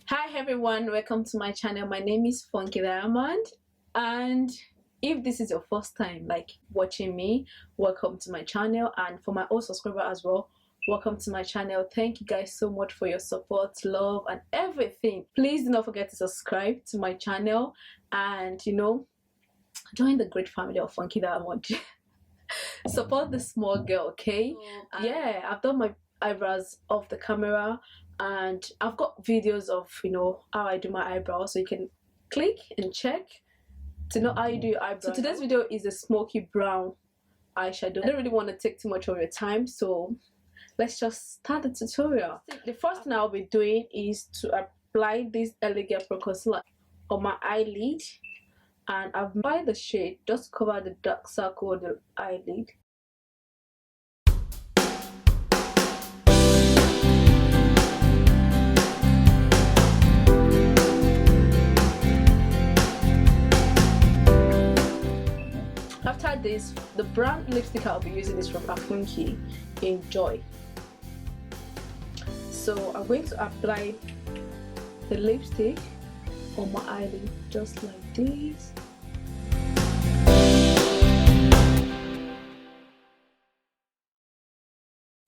Hi everyone, welcome to my channel. My name is Funky Diamond, and if this is your first time watching me, welcome to my channel. And for my old subscriber as well, welcome to my channel. Thank you guys so much for your support, love and everything. Please do not forget to subscribe to my channel and join the great family of Funky Diamond. Support the small girl, okay? Yeah, I've done my eyebrows off the camera, and I've got videos of how I do my eyebrows, so you can click and check to know how you do your eyebrows. So today's video is a smoky brown eyeshadow. I don't really want to take too much of your time, so let's just start the tutorial. The first thing I'll be doing is to apply this Elegant Pro Concealer on my eyelid, and I've applied the shade just to cover the dark circle on the eyelid. After this, the brown lipstick I'll be using is from Funky in Joy. So I'm going to apply the lipstick on my eyelid just like this.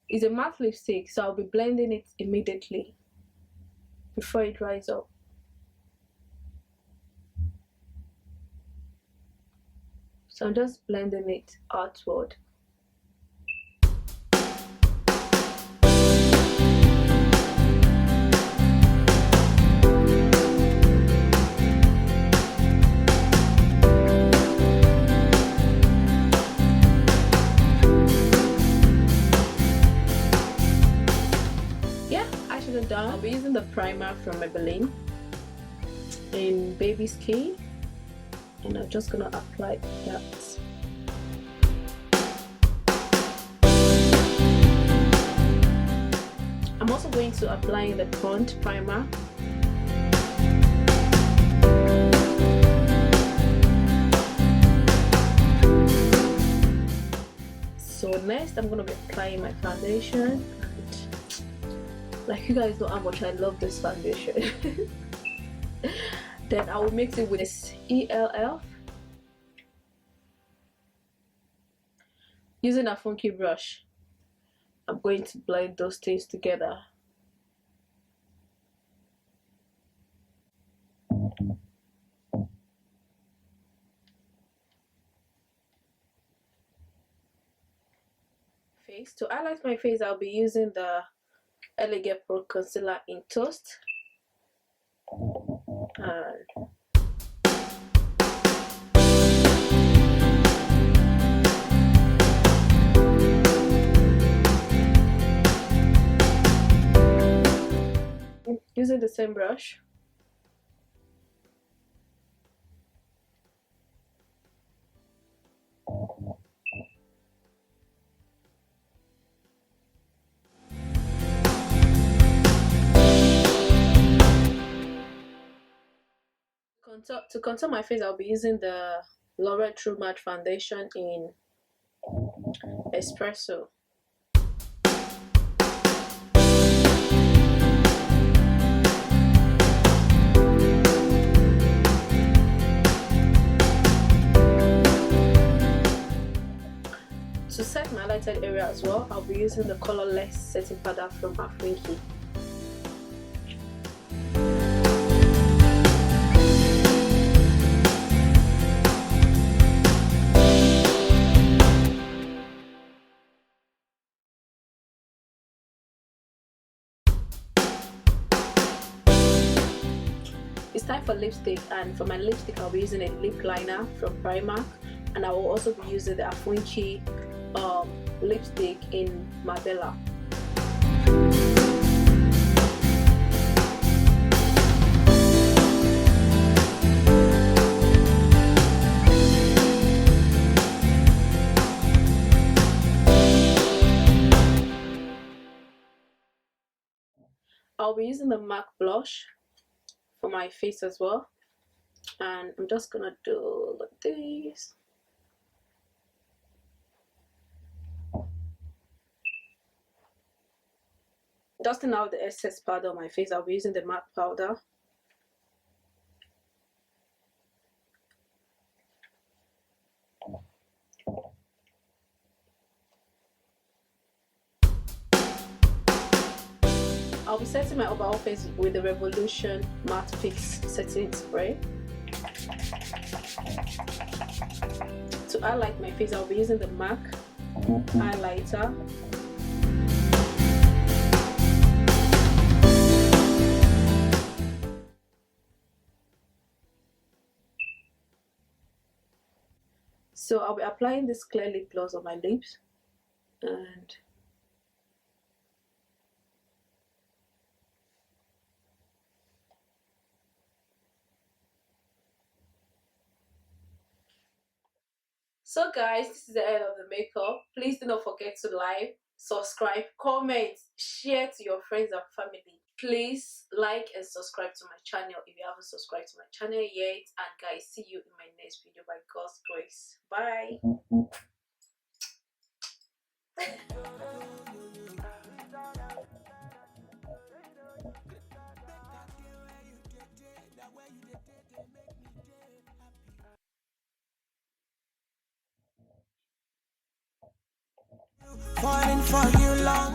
It's a matte lipstick, so I'll be blending it immediately before it dries up. So I'm just blending it outward. Yeah, eyeshadow done. I'll be using the primer from Maybelline in Baby Skin, and I'm just gonna apply that. I'm also going to apply the front primer. So next I'm gonna be applying my foundation, and like, you guys know how much I love this foundation. Then I will mix it with this ELF using a funky brush. I'm going to blend those things together. Face. To highlight my face, I'll be using the Elegant Pro Concealer in Toast. And using the same brush. To contour my face, I'll be using the L'Oreal True Matte Foundation in Espresso. To set my highlighted area as well, I'll be using the colorless setting powder from Funky. It's time for lipstick, and for my lipstick I'll be using a lip liner from Primark, and I will also be using the Funky lipstick in Marbella. I'll be using the MAC blush for my face as well, and I'm just gonna do like this. Dusting out the excess powder on my face, I'll be using the MAC powder. I'll be setting my overall face with the Revolution Matte Fix Setting Spray. To highlight my face, I'll be using the MAC highlighter. So I'll be applying this clear lip gloss on my lips, and so guys, this is the end of the makeup. Please do not forget to like, subscribe, comment, share to your friends and family. Please like and subscribe to my channel if you haven't subscribed to my channel yet. And guys, see you in my next video by God's grace. Bye. Falling for you long